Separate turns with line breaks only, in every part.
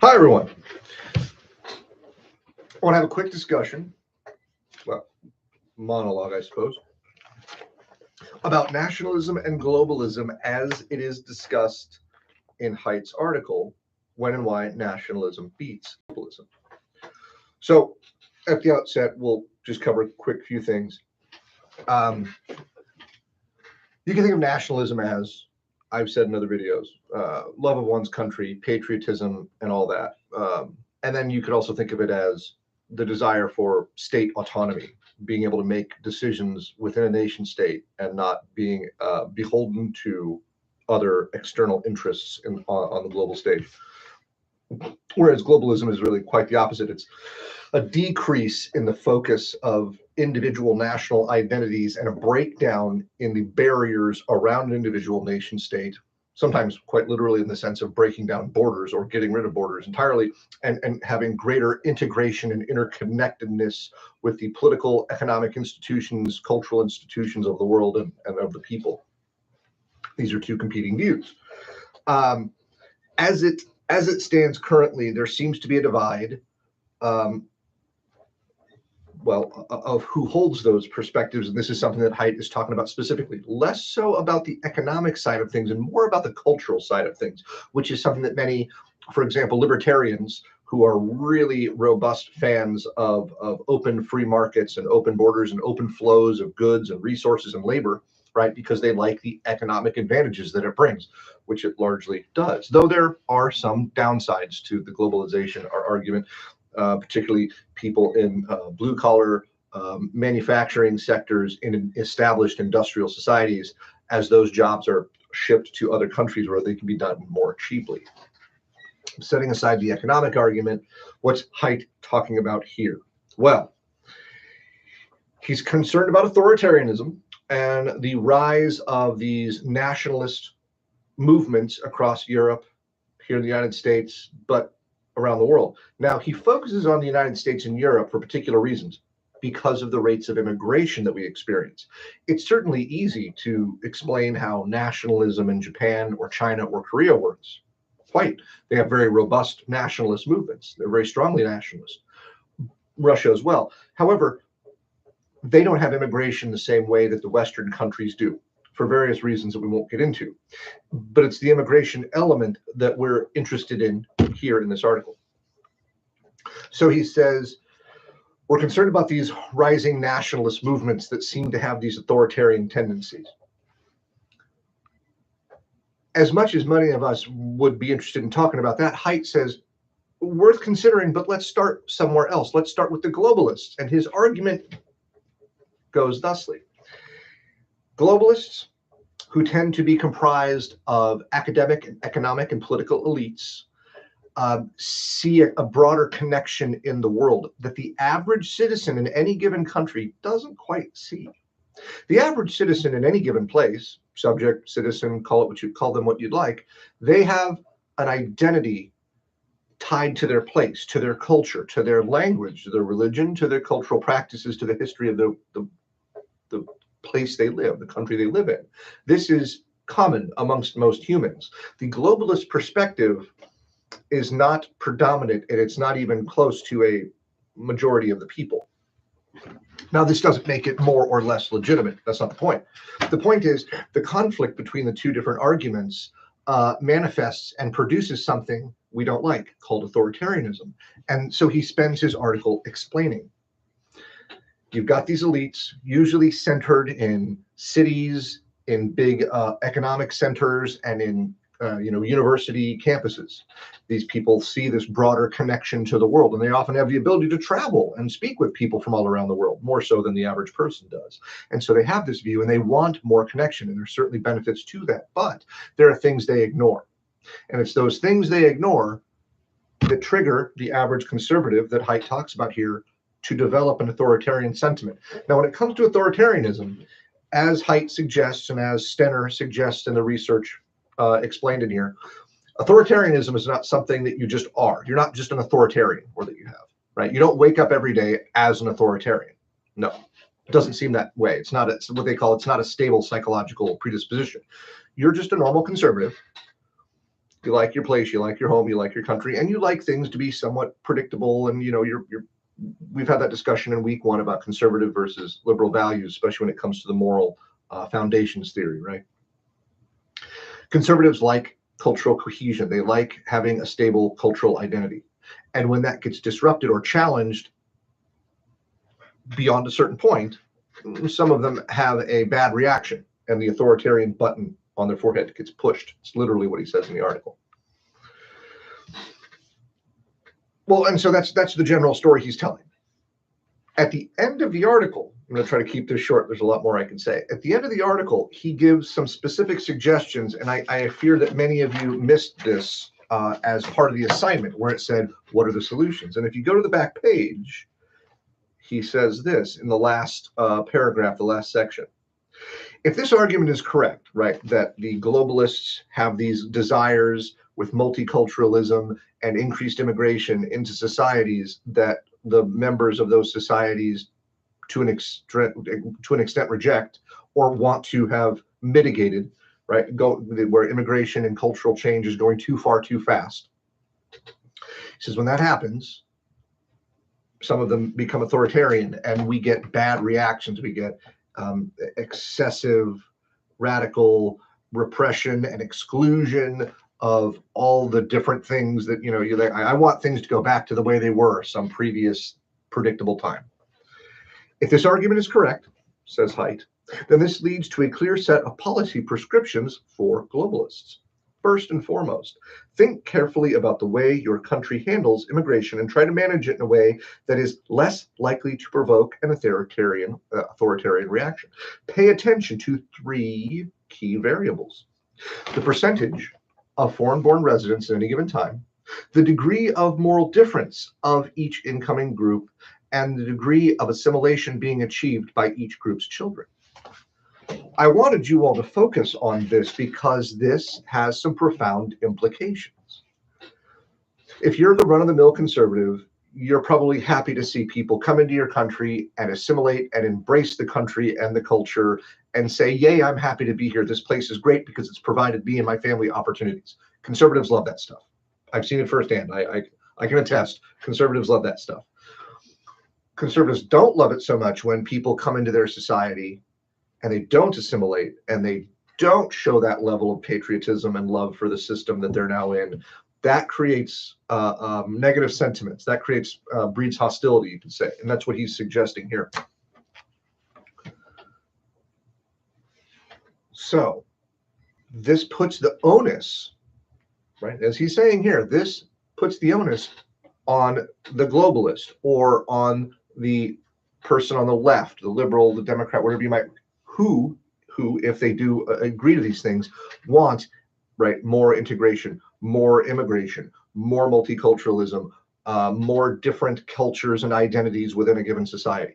Hi, everyone. I want to have a quick discussion, well, monologue, I suppose, about nationalism and globalism as it is discussed in Haidt's article, When and Why Nationalism Beats Globalism. So, at the outset, we'll just cover a quick few things. You can think of nationalism as, I've said in other videos, love of one's country, patriotism, and all that. And then you could also think of it as the desire for state autonomy, being able to make decisions within a nation state and not being beholden to other external interests on the global stage. Whereas globalism is really quite the opposite. It's a decrease in the focus of individual national identities and a breakdown in the barriers around an individual nation state, sometimes quite literally in the sense of breaking down borders or getting rid of borders entirely, and having greater integration and interconnectedness with the political, economic institutions, cultural institutions of the world and of the people. These are two competing views. As it stands currently, there seems to be a divide of who holds those perspectives, and this is something that Haidt is talking about specifically, less so about the economic side of things and more about the cultural side of things, which is something that many, for example, libertarians who are really robust fans of open free markets and open borders and open flows of goods and resources and labor, right, because they like the economic advantages that it brings, which it largely does, though there are some downsides to the globalization argument. Particularly people in blue-collar manufacturing sectors in established industrial societies, as those jobs are shipped to other countries where they can be done more cheaply. Setting aside the economic argument, what's Haidt talking about here? Well, he's concerned about authoritarianism and the rise of these nationalist movements across Europe, here in the United States, but around the world. Now, he focuses on the United States and Europe for particular reasons, because of the rates of immigration that we experience. It's certainly easy to explain how nationalism in Japan or China or Korea works. Quite. They have very robust nationalist movements. They're very strongly nationalist. Russia as well. However, they don't have immigration the same way that the Western countries do, for various reasons that we won't get into. But it's the immigration element that we're interested in here in this article. So he says, we're concerned about these rising nationalist movements that seem to have these authoritarian tendencies. As much as many of us would be interested in talking about that, Haidt says, worth considering, but let's start somewhere else. Let's start with the globalists. And his argument goes thusly. Globalists, who tend to be comprised of academic and economic and political elites, see a broader connection in the world that the average citizen in any given country doesn't quite see. The average citizen in any given place, subject, citizen, call it what you call them, what you'd like, they have an identity tied to their place, to their culture, to their language, to their religion, to their cultural practices, to the history of the place they live, the country they live in. This is common amongst most humans. The globalist perspective is not predominant, and it's not even close to a majority of the people. Now, this doesn't make it more or less legitimate. That's not the point. The point is the conflict between the two different arguments manifests and produces something we don't like, called authoritarianism. And so he spends his article explaining. You've got these elites, usually centered in cities, in big economic centers, and in university campuses. These people see this broader connection to the world, and they often have the ability to travel and speak with people from all around the world, more so than the average person does. And so they have this view, and they want more connection, and there's certainly benefits to that. But there are things they ignore. And it's those things they ignore that trigger the average conservative that Haidt talks about here to develop an authoritarian sentiment. Now, when it comes to authoritarianism, as Haidt suggests and as Stenner suggests in the research explained in here, authoritarianism is not something that you just are. You're not just an authoritarian, or that you have, right? You don't wake up every day as an authoritarian. No, it doesn't seem that way. It's not what they call, it's not a stable psychological predisposition. You're just a normal conservative You like your place, you like your home, you like your country, and you like things to be somewhat predictable. And we've had that discussion in week one about conservative versus liberal values, especially when it comes to the moral foundations theory, right? Conservatives like cultural cohesion. They like having a stable cultural identity. And when that gets disrupted or challenged beyond a certain point, some of them have a bad reaction, and the authoritarian button on their forehead gets pushed. It's literally what he says in the article. Well, and so that's the general story he's telling. At the end of the article, I'm going to try to keep this short. There's a lot more I can say. At the end of the article, he gives some specific suggestions, and I fear that many of you missed this as part of the assignment, where it said, what are the solutions? And if you go to the back page, he says this in the last paragraph, the last section. If this argument is correct, right, that the globalists have these desires with multiculturalism and increased immigration into societies that the members of those societies to an extent reject or want to have mitigated, right, where immigration and cultural change is going too far too fast. He says when that happens, some of them become authoritarian and we get bad reactions. We get excessive radical repression and exclusion of all the different things that, you're like, I want things to go back to the way they were some previous predictable time. If this argument is correct, says Haidt, then this leads to a clear set of policy prescriptions for globalists. First and foremost, think carefully about the way your country handles immigration and try to manage it in a way that is less likely to provoke an authoritarian reaction. Pay attention to three key variables: the percentage of foreign-born residents at any given time, the degree of moral difference of each incoming group, and the degree of assimilation being achieved by each group's children. I wanted you all to focus on this because this has some profound implications. If you're the run-of-the-mill conservative, you're probably happy to see people come into your country and assimilate and embrace the country and the culture and say, yay, I'm happy to be here. This place is great because it's provided me and my family opportunities. Conservatives love that stuff. I've seen it firsthand. I can attest. Conservatives love that stuff. Conservatives don't love it so much when people come into their society and they don't assimilate and they don't show that level of patriotism and love for the system that they're now in. That creates negative sentiments. That breeds hostility, you could say. And that's what he's suggesting here. So this puts the onus, right, as he's saying here, this puts the onus on the globalist or on the person on the left, the liberal, the Democrat, whatever you might, who, if they do agree to these things, want, right, more integration, more immigration, more multiculturalism, more different cultures and identities within a given society.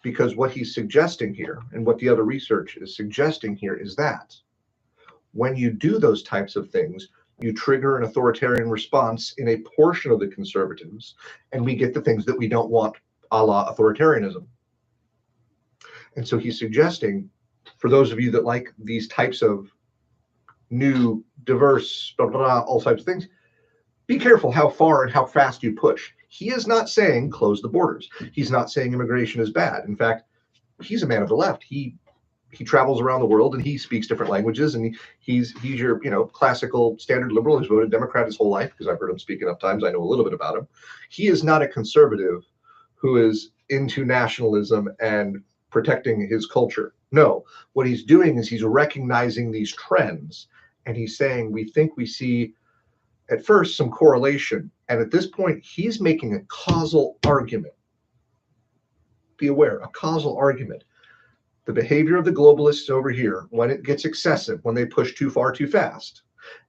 Because what he's suggesting here, and what the other research is suggesting here, is that when you do those types of things, you trigger an authoritarian response in a portion of the conservatives, and we get the things that we don't want, a la authoritarianism. And so he's suggesting, for those of you that like these types of new, diverse, blah, blah, blah, all types of things, be careful how far and how fast you push. He is not saying close the borders. He's not saying immigration is bad. In fact, he's a man of the left. He travels around the world and he speaks different languages, and he's your classical standard liberal. He's voted Democrat his whole life because I've heard him speak enough times. I know a little bit about him. He is not a conservative who is into nationalism and protecting his culture. No, what he's doing is he's recognizing these trends, and he's saying we think we see at first some correlation, and at this point he's making a causal argument. Be aware, a causal argument. The behavior of the globalists over here, when it gets excessive, when they push too far too fast,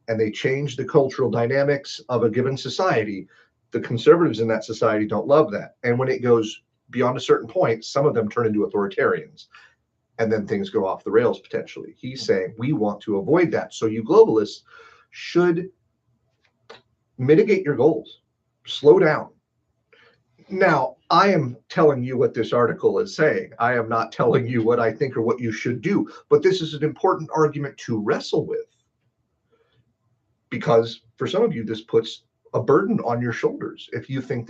and they change the cultural dynamics of a given society, the conservatives in that society don't love that. And when it goes beyond a certain point, some of them turn into authoritarians, and then things go off the rails potentially. He's saying we want to avoid that. So you globalists should mitigate your goals, slow down. Now, I am telling you what this article is saying. I am not telling you what I think or what you should do, but this is an important argument to wrestle with. because for some of you, this puts a burden on your shoulders. If you think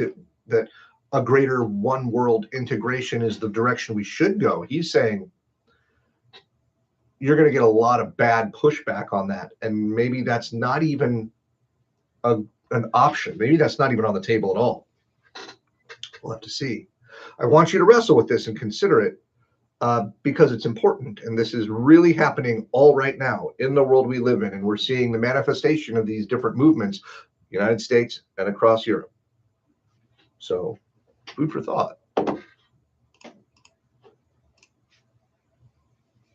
that a greater one world integration is the direction we should go, he's saying you're going to get a lot of bad pushback on that. And maybe that's not even an option. Maybe that's not even on the table at all. We'll have to see. I want you to wrestle with this and consider it because it's important. And this is really happening all right now in the world we live in. And we're seeing the manifestation of these different movements, United States and across Europe. So food for thought.